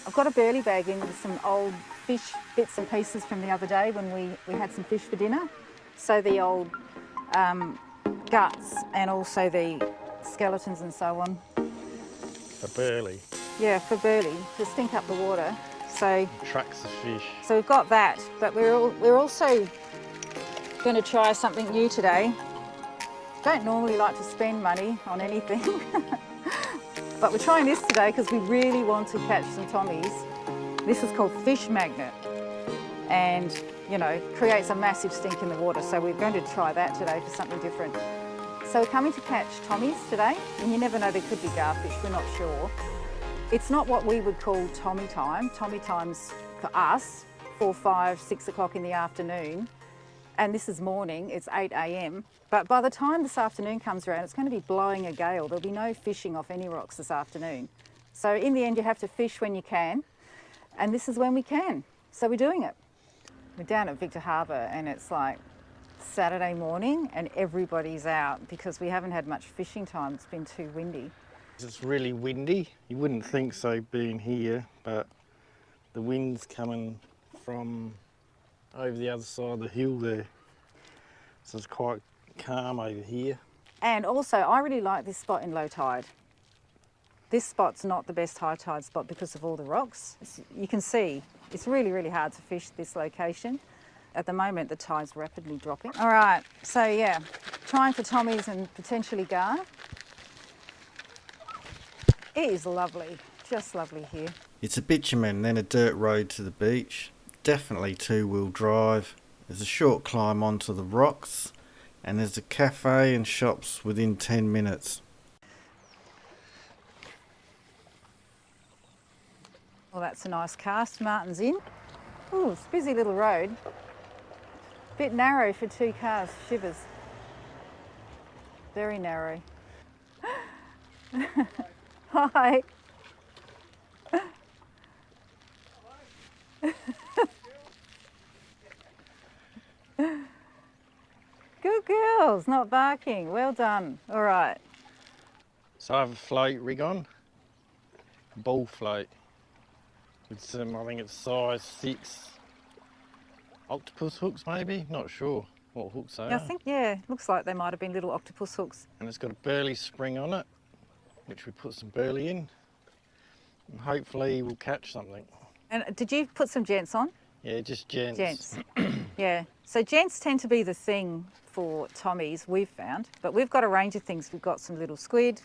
I've got a burley bag in with some old fish bits and pieces from the other day when we had some fish for dinner. So the old guts and also the skeletons and so on. For burley. Yeah, for burley, to stink up the water. So Attracts the fish. So we've got that, but we're also going to try something new today. Don't normally like to spend money on anything, but we're trying this today because we really want to catch some Tommies. This is called fish magnet, and you know, creates a massive stink in the water. So we're going to try that today for something different. So we're coming to catch Tommies today, and you never know, there could be garfish, we're not sure. It's not what we would call Tommy time. Tommy time's for us 4, 5, 6 o'clock in the afternoon, and this is morning, it's 8 a.m. But by the time this afternoon comes around, it's going to be blowing a gale. There'll be no fishing off any rocks this afternoon. So in the end, you have to fish when you can, and this is when we can. So we're doing it. We're down at Victor Harbour, and it's like Saturday morning, and everybody's out because we haven't had much fishing time. It's been too windy. It's really windy. You wouldn't think so being here, but the wind's coming from over the other side of the hill there. So it's quite calm over here. And also, I really like this spot in low tide. This spot's not the best high tide spot because of all the rocks. You can see it's really, really hard to fish this location. At the moment, the tide's rapidly dropping. All right, so yeah, trying for Tommies and potentially gar. It is lovely, just lovely here. It's a bitumen, then a dirt road to the beach. Definitely two-wheel drive. There's a short climb onto the rocks, and there's a cafe and shops within 10 minutes. Well, that's a nice cast. Martin's in. Ooh, it's a busy little road. Bit narrow for 2 cars, shivers. Very narrow. Hi. Good girls, not barking. Well done. All right. So I have a float rig on, a ball float, with some, I think it's size 6 octopus hooks maybe, not sure what hooks they are. I think, yeah, looks like they might have been little octopus hooks. And it's got a burley spring on it, which we put some burley in, and hopefully we'll catch something. And did you put some gents on? Yeah, just gents. Gents. Yeah. So gents tend to be the thing for Tommies, we've found, but we've got a range of things. We've got some little squid.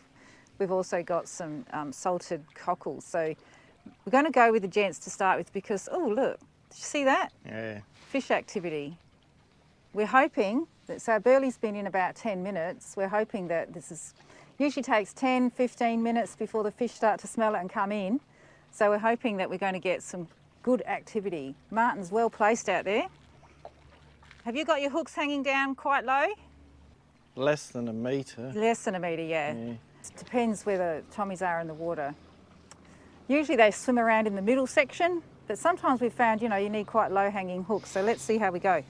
We've also got some salted cockles. So we're going to go with the gents to start with because, oh, look, did you see that? Yeah. Fish activity. We're hoping that, so our burley's been in about 10 minutes. We're hoping that this is, usually takes 10, 15 minutes before the fish start to smell it and come in. So we're hoping that we're going to get some good activity. Martin's well placed out there. Have you got your hooks hanging down quite low? Less than a metre. Less than a metre, yeah. It depends where the Tommies are in the water. Usually they swim around in the middle section, but sometimes we've found, you know, you need quite low hanging hooks. So let's see how we go.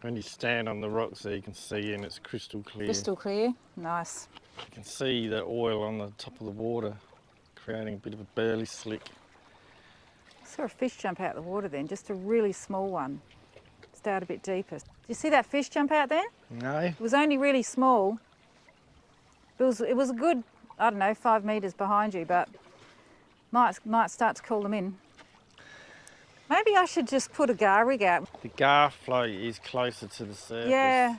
When you stand on the rocks there, you can see, and it's crystal clear. Crystal clear, nice. You can see the oil on the top of the water, creating a bit of a burley slick. Saw a fish jump out of the water then, just a really small one. Start a bit deeper. Did you see that fish jump out then? No. It was only really small. It was a good, I don't know, 5 metres behind you, but might start to call them in. Maybe I should just put a gar rig out. The gar float is closer to the surface. Yeah,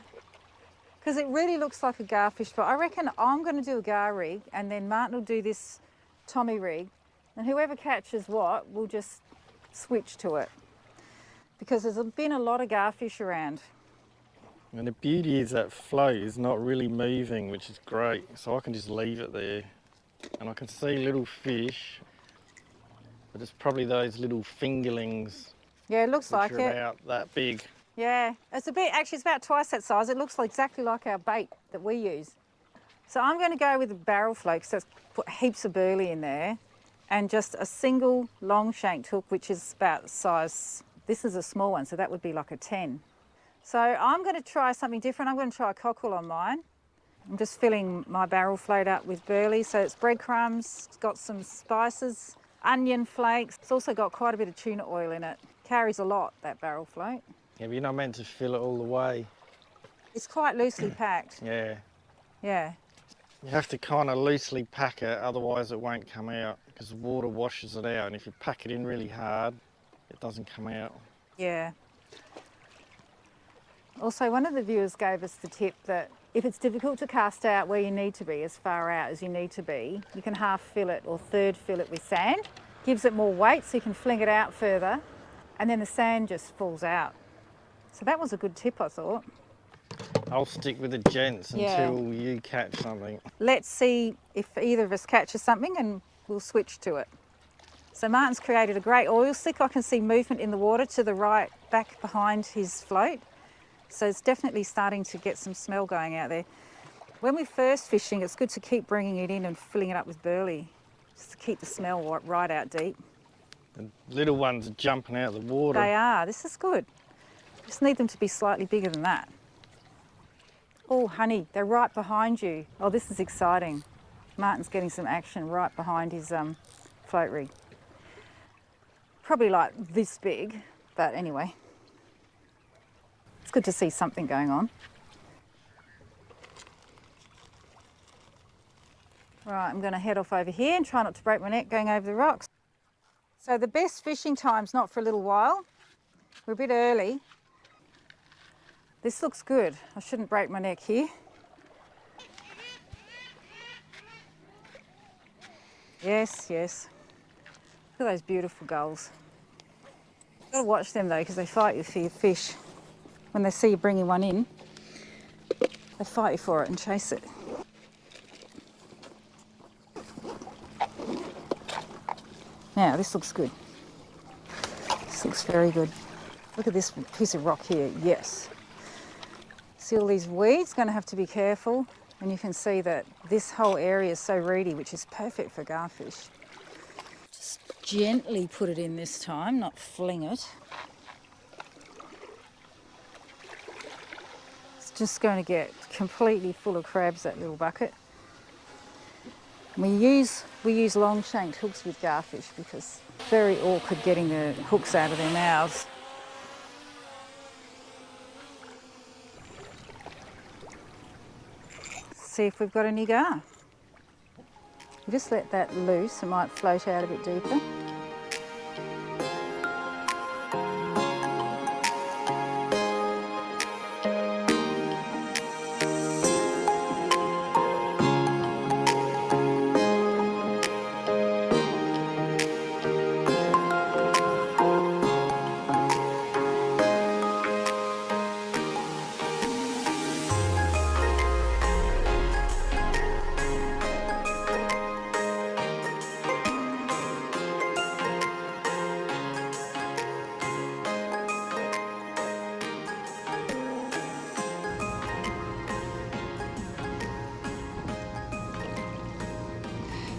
because it really looks like a garfish, but I reckon I'm going to do a gar rig and then Martin will do this Tommy rig, and whoever catches what will just switch to it. Because there's been a lot of garfish around. And the beauty is that float is not really moving, which is great. So I can just leave it there. And I can see little fish, but it's probably those little fingerlings. Yeah, it looks like which it. are about that big. Yeah, it's a bit, actually it's about twice that size. It looks like exactly like our bait that we use. So I'm going to go with a barrel float, so put heaps of burley in there, and just a single long shanked hook, which is about the size, this is a small one, so that would be like a 10. So I'm going to try something different. I'm going to try a cockle on mine. I'm just filling my barrel float up with burley, so it's breadcrumbs, it's got some spices, onion flakes. It's also got quite a bit of tuna oil in it. Carries a lot, that barrel float. Yeah, but you're not meant to fill it all the way. It's quite loosely packed. Yeah. Yeah. You have to kind of loosely pack it, otherwise it won't come out because the water washes it out. And if you pack it in really hard, it doesn't come out. Yeah. Also, one of the viewers gave us the tip that if it's difficult to cast out where you need to be, as far out as you need to be, you can half fill it or third fill it with sand. Gives it more weight so you can fling it out further, and then the sand just falls out. So that was a good tip, I thought. I'll stick with the gents until you catch something. Let's see if either of us catches something and we'll switch to it. So Martin's created a great oil slick. I can see movement in the water to the right, back behind his float. So it's definitely starting to get some smell going out there. When we're first fishing, it's good to keep bringing it in and filling it up with burley, just to keep the smell right out deep. The little ones are jumping out of the water. They are. This is good. Just need them to be slightly bigger than that. Oh, honey, they're right behind you. Oh, this is exciting. Martin's getting some action right behind his float rig. Probably like this big, but anyway. It's good to see something going on. Right, I'm going to head off over here and try not to break my neck going over the rocks. So the best fishing time's not for a little while. We're a bit early. This looks good. I shouldn't break my neck here. Yes, yes. Look at those beautiful gulls. You've got to watch them though, because they fight you for your fish. When they see you bringing one in, they fight you for it and chase it. Now, this looks good. This looks very good. Look at this piece of rock here. Yes. See all these weeds? Going to have to be careful. And you can see that this whole area is so reedy, which is perfect for garfish. Just gently put it in this time, not fling it. It's just going to get completely full of crabs, that little bucket. We use long shanked hooks with garfish because it's very awkward getting the hooks out of their mouths. See if we've got any gar. We'll just let that loose, it might float out a bit deeper.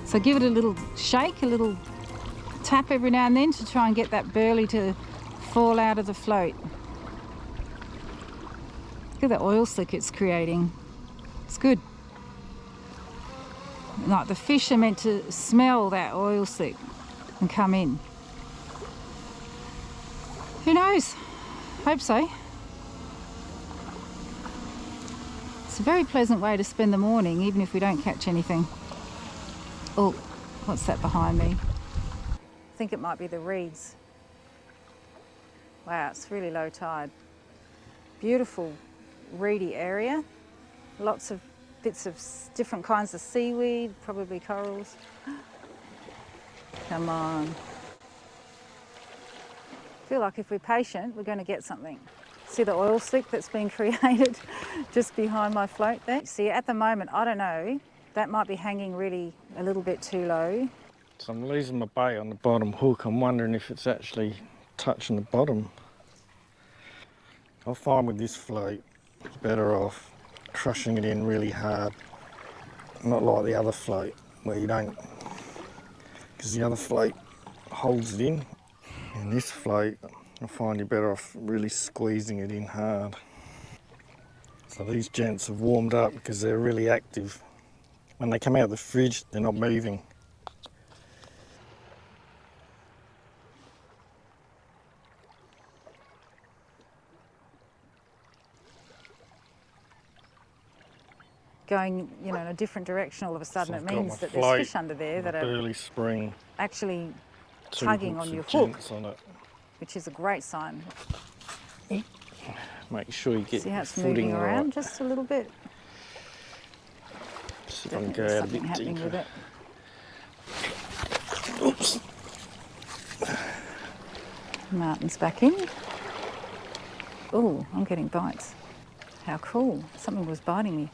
So give it a little shake, a little tap every now and then to try and get that burley to fall out of the float. Look at the oil slick it's creating. It's good. Like the fish are meant to smell that oil slick and come in. Who knows? Hope so. It's a very pleasant way to spend the morning, even if we don't catch anything. Oh, what's that behind me? I think it might be the reeds. Wow, it's really low tide. Beautiful reedy area. Lots of bits of different kinds of seaweed, probably corals. Come on. I feel like if we're patient, we're going to get something. See the oil slick that's been created just behind my float there? See, at the moment, I don't know, that might be hanging really a little bit too low. So I'm losing my bait on the bottom hook. I'm wondering if it's actually touching the bottom. I find with this float, it's better off crushing it in really hard. Not like the other float where you don't, because the other float holds it in. In this float, I find you're better off really squeezing it in hard. So these gents have warmed up because they're really active. When they come out of the fridge, they're not moving. going, you know, in a different direction all of a sudden, So I've it got means my that there's float, fish under there my that are burley spring, actually 2 tugging hooks on your of hook, gents on it. which is a great sign. Make sure you get See how your it's moving footing around right. just a little bit? See if I can Definitely go out a something bit happening deeper. with it. Oops. Martin's back in. Oh, I'm getting bites. How cool. Something was biting me.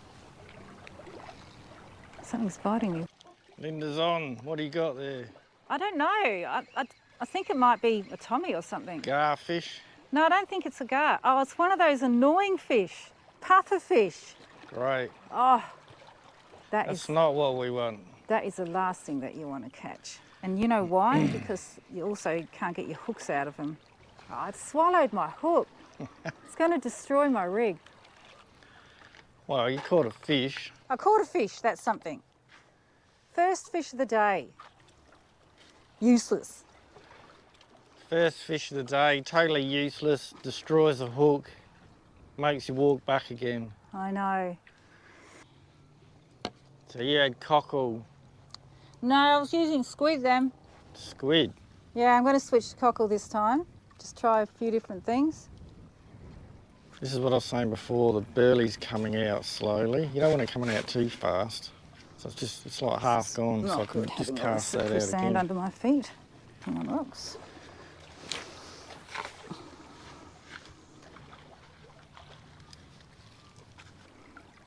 Something's biting me. Linda's on. What do you got there? I don't know. I think it might be a Tommy or something. Garfish. No, I don't think it's a gar. Oh, it's one of those annoying fish. Puffer fish. Great. Oh, That's not what we want. that is the last thing that you want to catch. And you know why? Because you also can't get your hooks out of them. Oh, it swallowed my hook. It's going to destroy my rig. Well, you caught a fish. I caught a fish, that's something. First fish of the day. Useless. First fish of the day, totally useless, destroys a hook, makes you walk back again. I know. So you had cockle, No, I was using squid then. squid. Yeah, I'm going to switch to cockle this time. Just try a few different things. This is what I was saying before, the burley's coming out slowly. You don't want it coming out too fast. So it's like half gone, so I can just cast that out sand again. under my feet. Come on, rocks.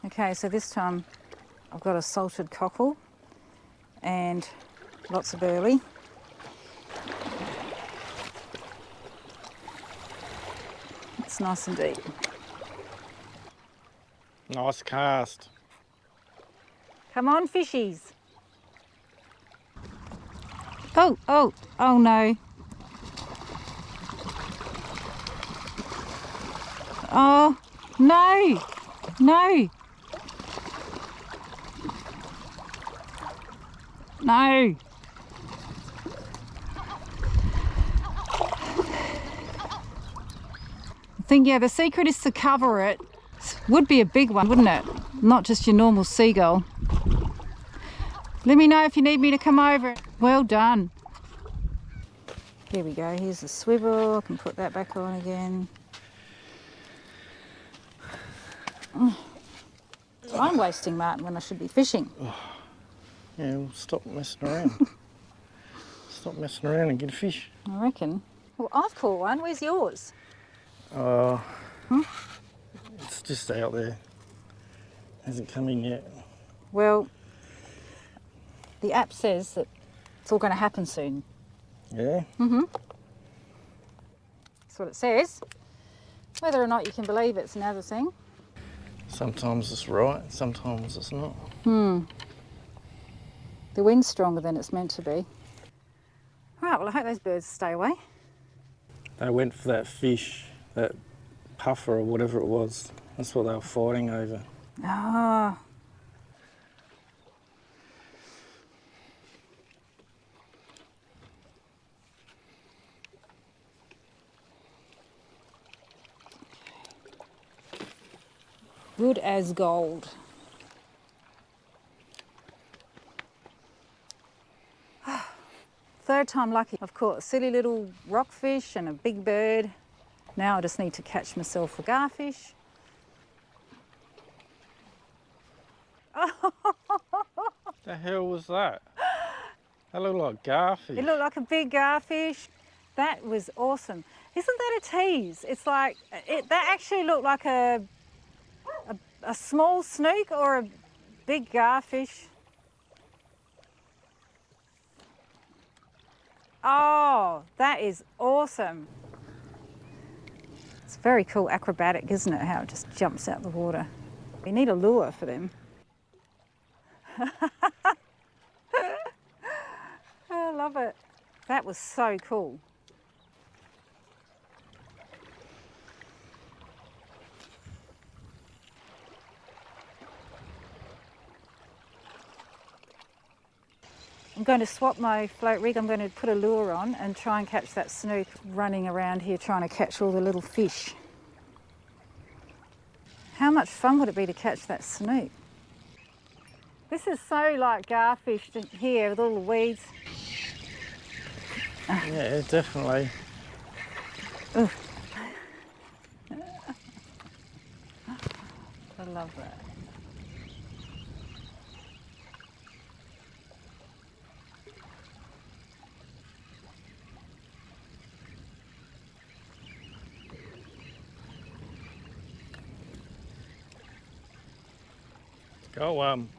Okay, so this time I've got a salted cockle and lots of burley. It's nice and deep. Nice cast. Come on, fishies. Oh no. Oh, no, no. No. I think, yeah, the secret is to cover it. Would be a big one, wouldn't it? Not just your normal seagull. Let me know if you need me to come over. Well done. Here we go, here's the swivel. I can put that back on again. I'm wasting, Martin, when I should be fishing. Yeah, well, stop messing around. Stop messing around and get a fish. I reckon. Well, I've caught one. Where's yours? It's just out there. Hasn't come in yet. Well, the app says that it's all going to happen soon. Yeah? That's what it says. Whether or not you can believe it's another thing. Sometimes it's right, sometimes it's not. The wind's stronger than it's meant to be. All right, well, I hope those birds stay away. They went for that fish, that puffer or whatever it was. That's what they were fighting over. Ah. Good as gold. Third time lucky. I've caught a silly little rockfish and a big bird. Now I just need to catch myself a garfish. The hell was that? That looked like garfish. It looked like a big garfish. That was awesome. Isn't that a tease? It's like, that actually looked like a small snook or a big garfish. Oh, that is awesome. It's very cool, acrobatic, isn't it? How it just jumps out the water. We need a lure for them. I love it. That was so cool. I'm going to swap my float rig. I'm going to put a lure on and try and catch that snook running around here trying to catch all the little fish. How much fun would it be to catch that snook? This is so like garfish here with all the weeds. Yeah, definitely. Ugh. I love that. Got one.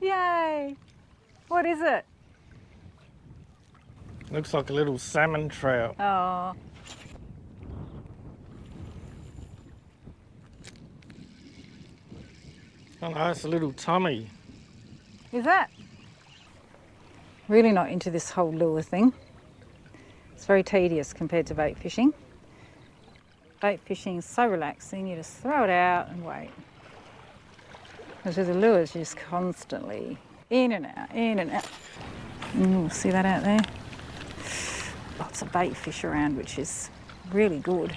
Yay! What is it? Looks like a little salmon trout. Oh, Oh no, it's a little Tommy. is that? Really not into this whole lure thing. It's very tedious compared to bait fishing. Bait fishing is so relaxing, you just throw it out and wait. Whereas with the lures, you're just constantly in and out, in and out. Ooh, see that out there? Lots of bait fish around, which is really good.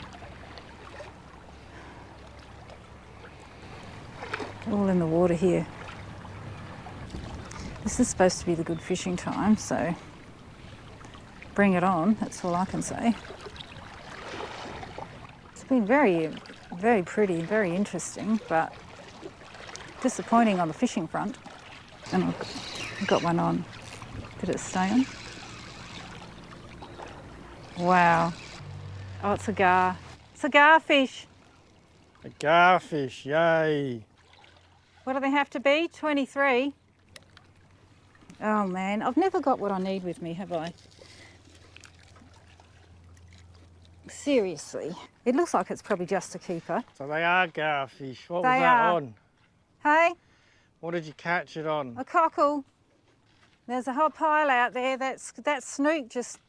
All in the water here. This is supposed to be the good fishing time, so bring it on, that's all I can say. It's been very, very pretty, very interesting, but disappointing on the fishing front. And I've got one on. Did it stay on? Wow. Oh, it's a gar. It's a garfish. A garfish, yay. What do they have to be? 23? Oh man, I've never got what I need with me, have I? Seriously. It looks like it's probably just a keeper. So they are garfish. What They was that are. on? Hey, What did you catch it on? a cockle. There's a whole pile out there. That snook just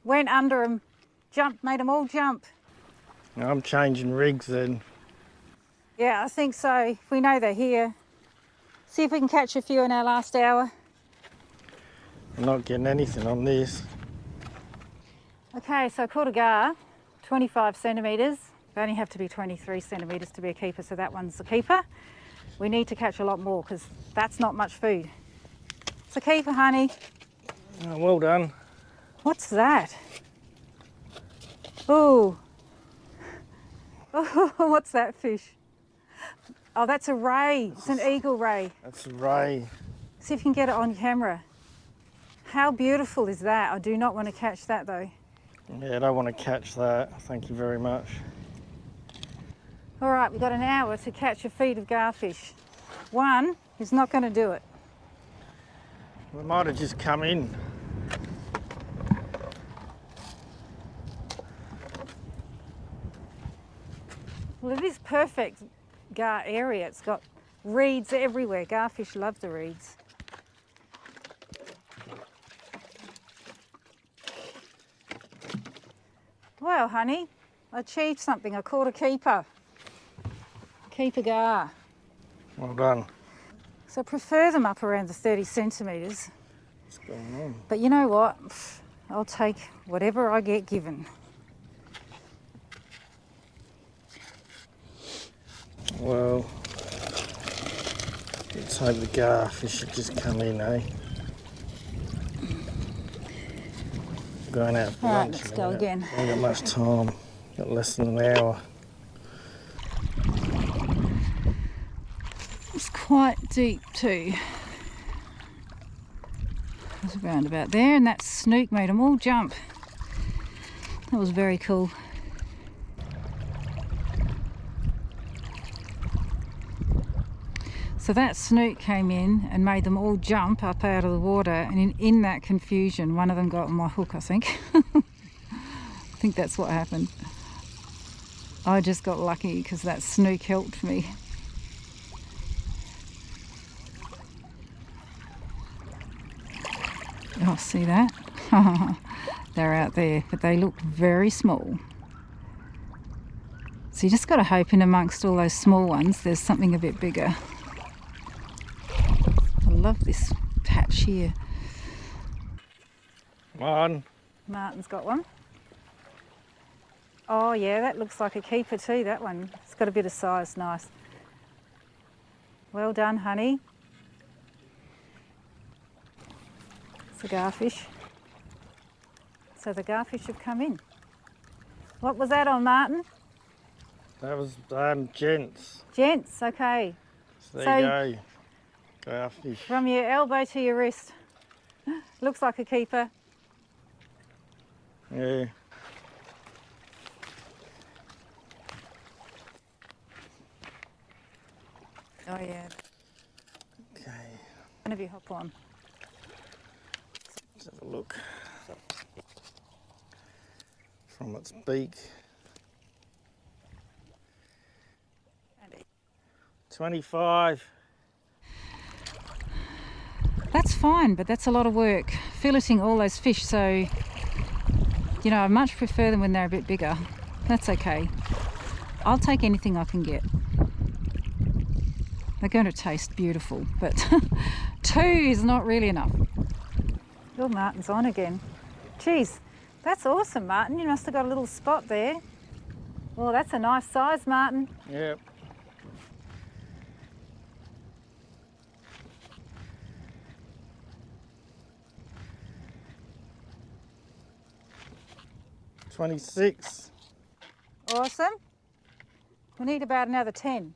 went under them, jumped, made them all jump. I'm changing rigs then. Yeah, I think so. We know they're here. See if we can catch a few in our last hour. I'm not getting anything on this. Okay, so I caught a gar, 25 centimetres. They only have to be 23 centimetres to be a keeper, so that one's a keeper. We need to catch a lot more because that's not much food. It's a keeper, honey. Oh, well done. What's that? Ooh. Oh, what's that fish? Oh, that's a ray. It's an eagle ray. That's a ray. See if you can get it on camera. How beautiful is that? I do not want to catch that though. Yeah, I don't want to catch that. Thank you very much. All right, we've got an hour to catch a feed of garfish. One is not going to do it. We might have just come in. Well, it is perfect gar area. It's got reeds everywhere. Garfish love the reeds. Well, honey, I achieved something. I caught a keeper. Keeper gar. Well done. So I prefer them up around the 30 centimetres. What's going on? But you know what? I'll take whatever I get given. Well, let's hope the garfish should just come in, eh? Going out for All right, lunch let's in a go minute. again. Ain't got much time. Got less than an hour. It's quite deep too. There's a roundabout there, and that snook made them all jump. That was very cool. So that snook came in and made them all jump up out of the water, and in that confusion, one of them got on my hook, I think. I think that's what happened. I just got lucky because that snook helped me. Oh, see that? They're out there, but they look very small. So you just got to hope in amongst all those small ones, there's something a bit bigger. I love this patch here. Come on. Martin's got one. Oh yeah, that looks like a keeper too, that one. It's got a bit of size, nice. Well done, honey. It's a garfish. So the garfish have come in. What was that on, Martin? That was gents. Gents, okay. So there you go. Garfish. From your elbow to your wrist. Looks like a keeper. Yeah. Oh yeah. Okay. One of you hop on. Let's have a look. From its beak. 25. That's fine, but that's a lot of work. Filleting all those fish, so, you know, I much prefer them when they're a bit bigger. That's okay. I'll take anything I can get. They're going to taste beautiful, but 2 is not really enough. Your Martin's on again. Geez, that's awesome, Martin. You must have got a little spot there. Well, that's a nice size, Martin. Yep. $26. Awesome. We need about another 10.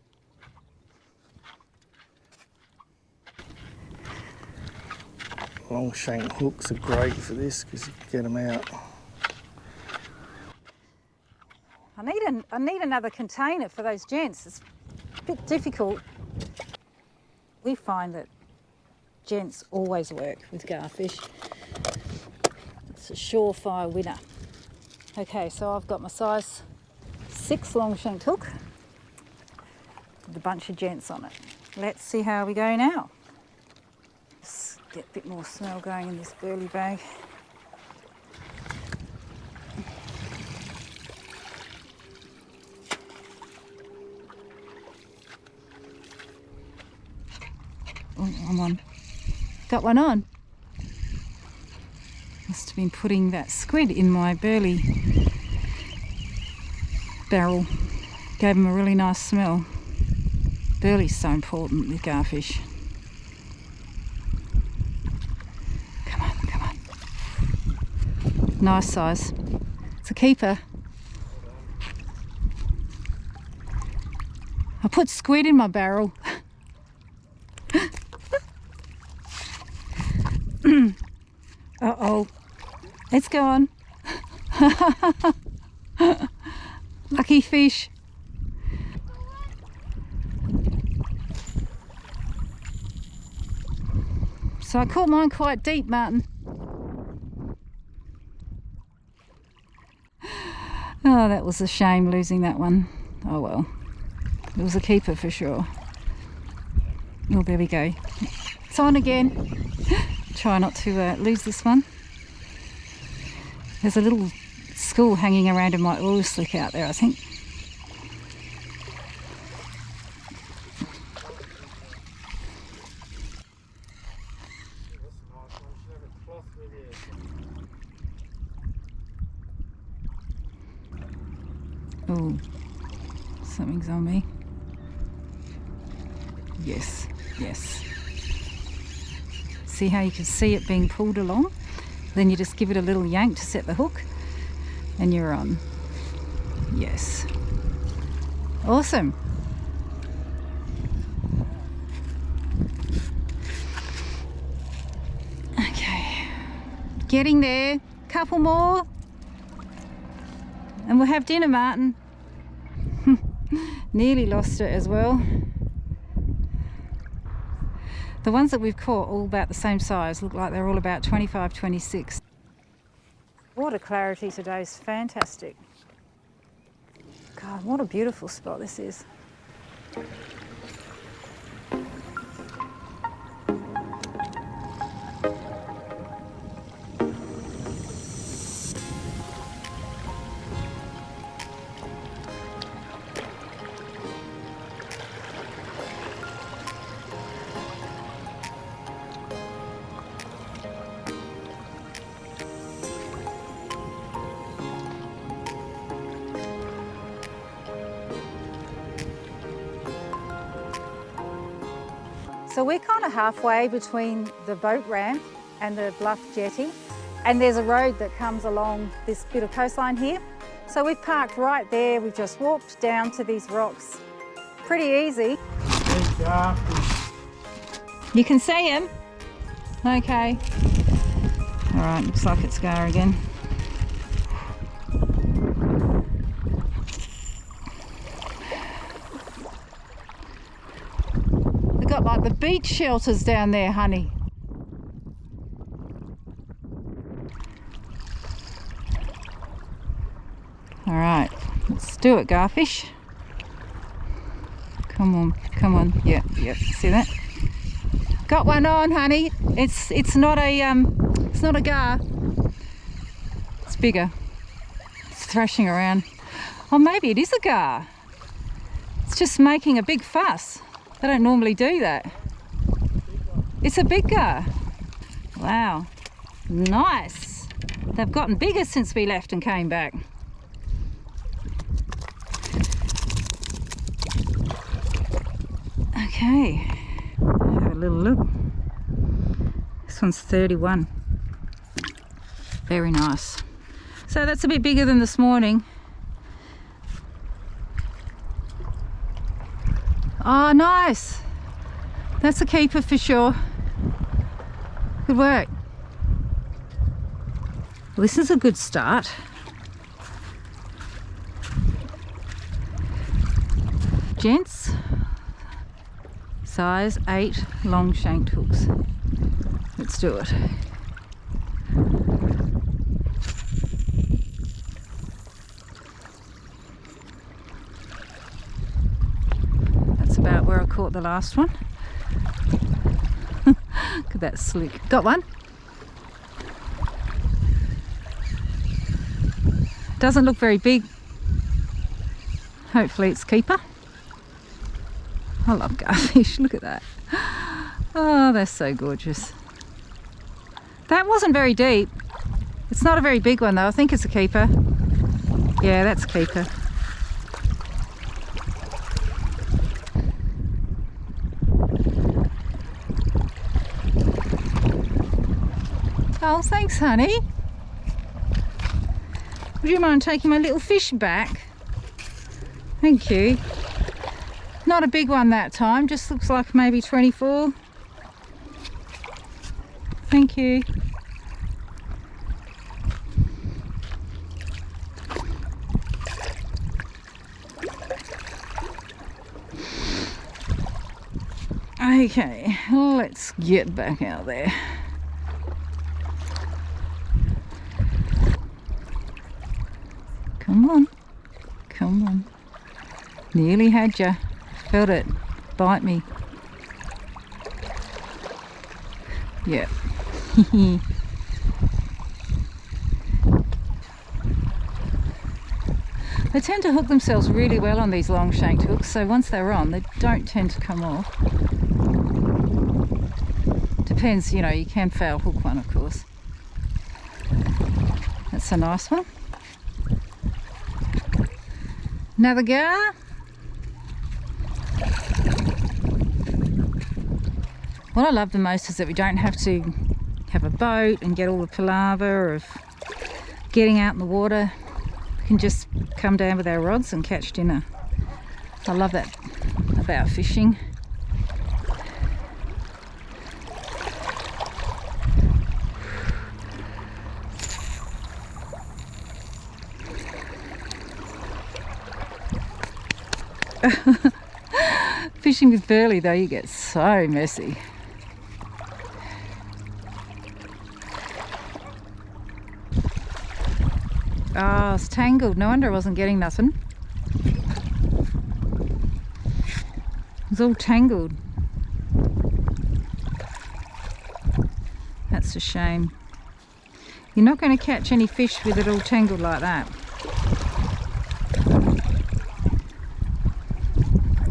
Long shank hooks are great for this because you can get them out. I need another container for those gents. It's a bit difficult. We find that gents always work with garfish. It's a surefire winner. Okay, so I've got my size 6 long shanked hook with a bunch of gents on it. Let's see how we go now. Let's get a bit more smell going in this burley bag. Oh, I'm on. Got one on. Must have been putting that squid in my burley barrel. Gave them a really nice smell. Burley's so important with garfish. Come on, come on. Nice size. It's a keeper. I put squid in my barrel. Uh-oh. It's gone. Lucky fish. So I caught mine quite deep, Martin. Oh, that was a shame losing that one. Oh well. It was a keeper for sure. Oh, there we go. It's on again. Try not to lose this one. There's a little school hanging around in my oil slick out there, I think. Oh, something's on me. Yes, yes. See how you can see it being pulled along? Then you just give it a little yank to set the hook and you're on. Yes. Awesome. Okay. Getting there. Couple more. And we'll have dinner, Martin. Nearly lost it as well. The ones that we've caught, all about the same size, look like they're all about 25, 26. Water clarity today is fantastic. God, what a beautiful spot this is. So we're kind of halfway between the boat ramp and the Bluff jetty, and there's a road that comes along this bit of coastline here. So we've parked right there. We've just walked down to these rocks. Pretty easy. You can see him? Okay. All right, looks like it's Gar again. They've got like the beach shelters down there, honey. All right, let's do it, Garfish. Come on, come on. Yep, see that? Got one on, honey. It's not a gar. It's bigger. It's thrashing around. Oh, maybe it is a gar. It's just making a big fuss. They don't normally do that. It's a big gar. Wow, nice. They've gotten bigger since we left and came back. Okay, have a little look. This one's 31. Very nice. So that's a bit bigger than this morning. Oh, nice. That's a keeper for sure. Good work. Well, this is a good start. Gents. Size 8 long shanked hooks. Let's do it. That's about where I caught the last one. Look at that slick. Got one. Doesn't look very big. Hopefully it's keeper. I love garfish, look at that. Oh, they're so gorgeous. That wasn't very deep. It's not a very big one though. I think it's a keeper. Yeah, that's a keeper. Oh, thanks, honey. Would you mind taking my little fish back? Thank you. Not a big one that time, just looks like maybe 24. Thank you. Okay, let's get back out there. Come on, come on. Nearly had ya. Felt it. Bite me. Yeah. They tend to hook themselves really well on these long shanked hooks, so once they're on, they don't tend to come off. Depends, you know, you can foul hook one, of course. That's a nice one. Another gar. What I love the most is that we don't have to have a boat and get all the palaver of getting out in the water. We can just come down with our rods and catch dinner. I love that about fishing. Fishing with burley though, you get so messy. Oh, it's tangled. No wonder I wasn't getting nothing. It's all tangled. That's a shame. You're not going to catch any fish with it all tangled like that.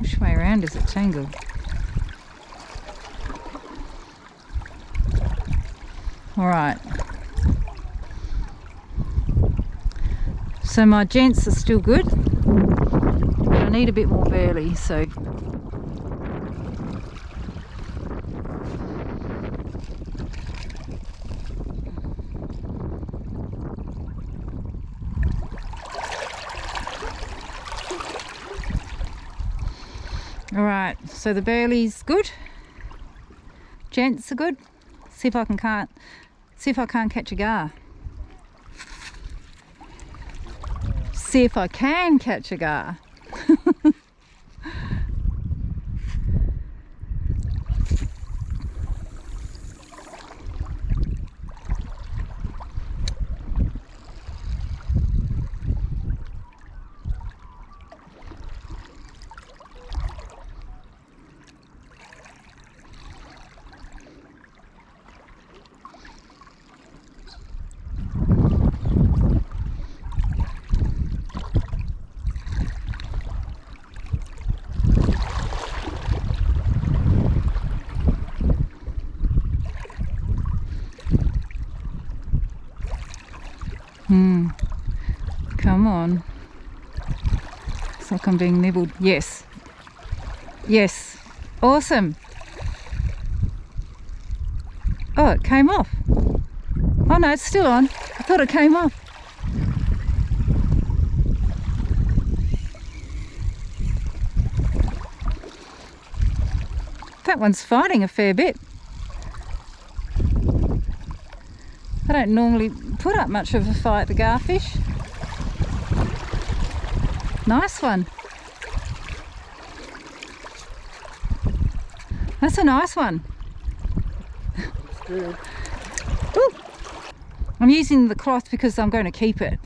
Which way around is it tangled? All right. So my gents are still good, but I need a bit more burley, so Right, so the burley's good. Gents are good. See if I can't catch a gar. See if I can catch a gar. Come on. It's like I'm being nibbled. Yes. Yes. Awesome. Oh, it came off. Oh no, it's still on. I thought it came off. That one's fighting a fair bit. I don't normally put up much of a fight, the garfish. Nice one. That's a nice one. It's good. Ooh. I'm using the cloth because I'm going to keep it.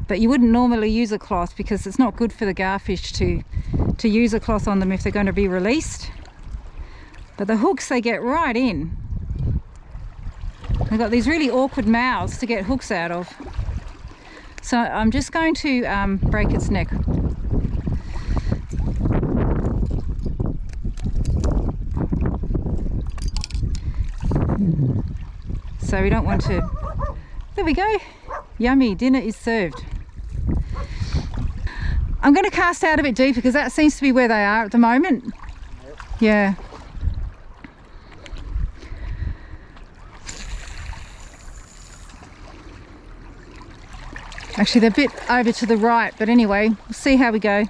But you wouldn't normally use a cloth because it's not good for the garfish to use a cloth on them if they're going to be released. But the hooks, they get right in. They've got these really awkward mouths to get hooks out of. So I'm just going to break its neck. So we don't want to... There we go. Yummy, dinner is served. I'm going to cast out a bit deeper because that seems to be where they are at the moment. Yep. Yeah. Actually, they're a bit over to the right, but anyway, we'll see how we go.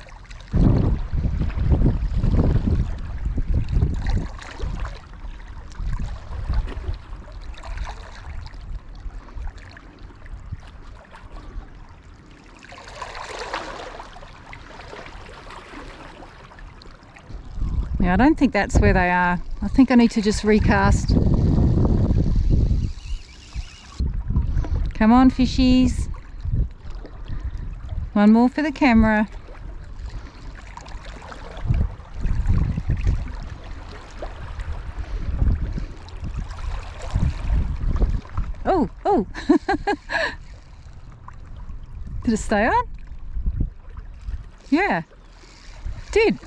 Yeah, I don't think that's where they are. I think I need to just recast. Come on, fishies. One more for the camera. Oh, oh. Did it stay on? Yeah, it did.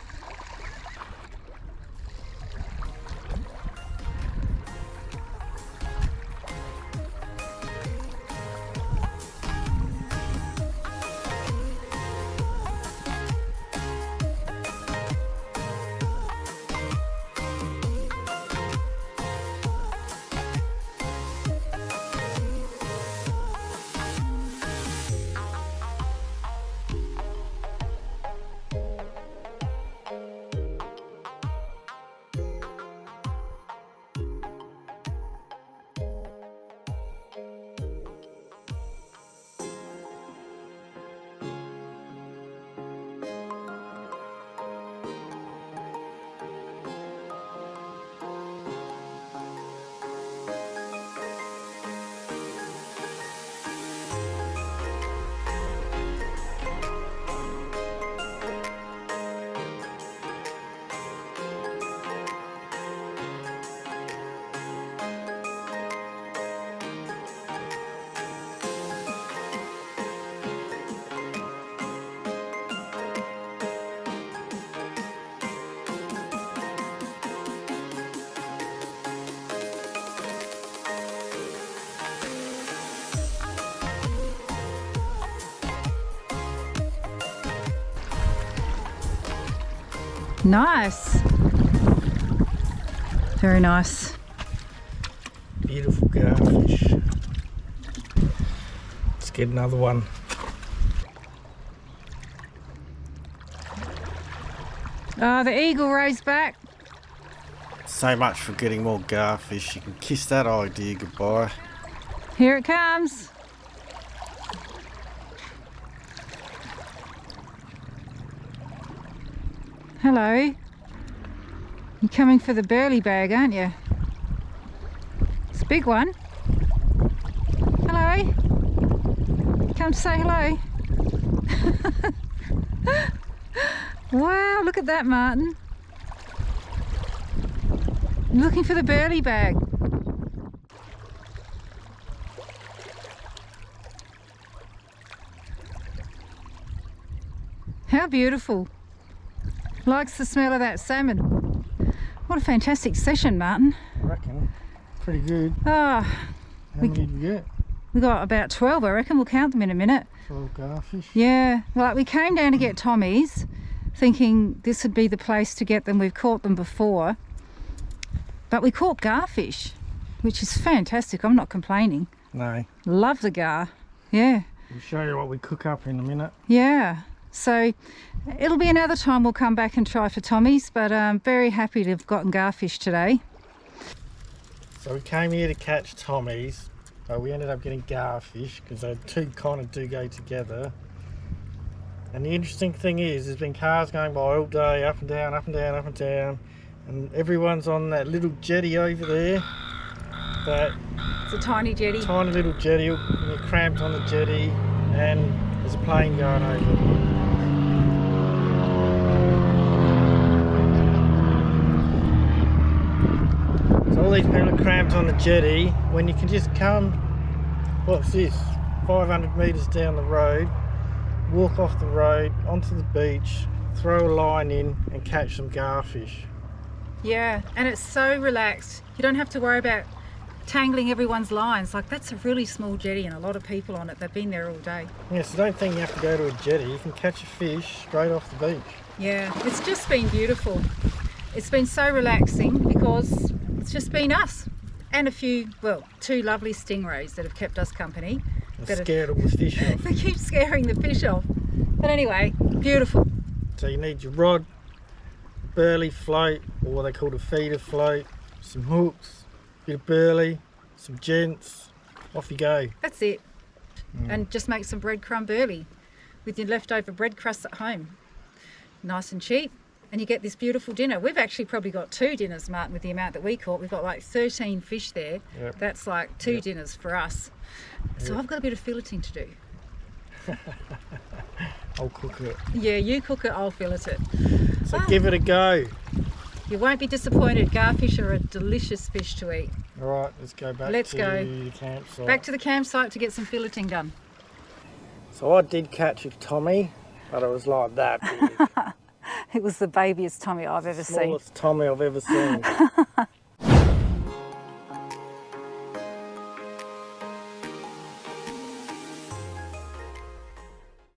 Nice. Very nice. Beautiful garfish. Let's get another one. Oh, the eagle rose back. So much for getting more garfish. You can kiss that idea goodbye. Here it comes. Hello. You're coming for the burley bag, aren't you? It's a big one. Hello. Come to say hello. Wow, look at that, Martin. Looking for the burley bag. How beautiful. Likes the smell of that salmon. What a fantastic session, Martin. I reckon. Pretty good. Oh, How many did we get? we got about 12, I reckon. We'll count them in a minute. 12 garfish. Yeah, like we came down to get Tommies, thinking this would be the place to get them. We've caught them before. But we caught garfish, which is fantastic. I'm not complaining. No. Love the gar. Yeah. We'll show you what we cook up in a minute. Yeah. So it'll be another time we'll come back and try for Tommies, but I'm very happy to have gotten garfish today. So we came here to catch Tommies, but we ended up getting garfish because they two kind of do go together. And the interesting thing is, there's been cars going by all day, up and down, up and down, up and down, and everyone's on that little jetty over there. It's a tiny jetty. Tiny little jetty, and you're cramped on the jetty, and there's a plane going over. So all these people are cramped on the jetty when you can just come, what's this, 500 metres down the road, walk off the road onto the beach, throw a line in and catch some garfish. Yeah, and it's so relaxed. You don't have to worry about tangling everyone's lines. Like, that's a really small jetty and a lot of people on it. They've been there all day. Yeah, so don't think you have to go to a jetty. You can catch a fish straight off the beach. Yeah, it's just been beautiful. It's been so relaxing because it's just been us and a few, well, two lovely stingrays that have kept us company. They're scared all the fish off. They keep scaring the fish off. But anyway, beautiful. So you need your rod, burley float, or what they call a feeder float, some hooks, bit of burley, some gents, off you go. That's it. And just make some breadcrumb burley with your leftover bread crusts at home. Nice and cheap, and you get this beautiful dinner. We've actually probably got 2 dinners, Martin, with the amount that we caught. We've got like 13 fish there. Yep. That's like 2 Yep. dinners for us. So Yep. I've got a bit of filleting to do. I'll cook it. Yeah, you cook it, I'll fillet it. So give it a go. You won't be disappointed. Garfish are a delicious fish to eat. All right, let's go back Let's to go. the campsite. Back to the campsite to get some filleting done. So I did catch a Tommy, but it was like that big. It was the babiest Tommy I've ever seen. Smallest Tommy I've ever seen.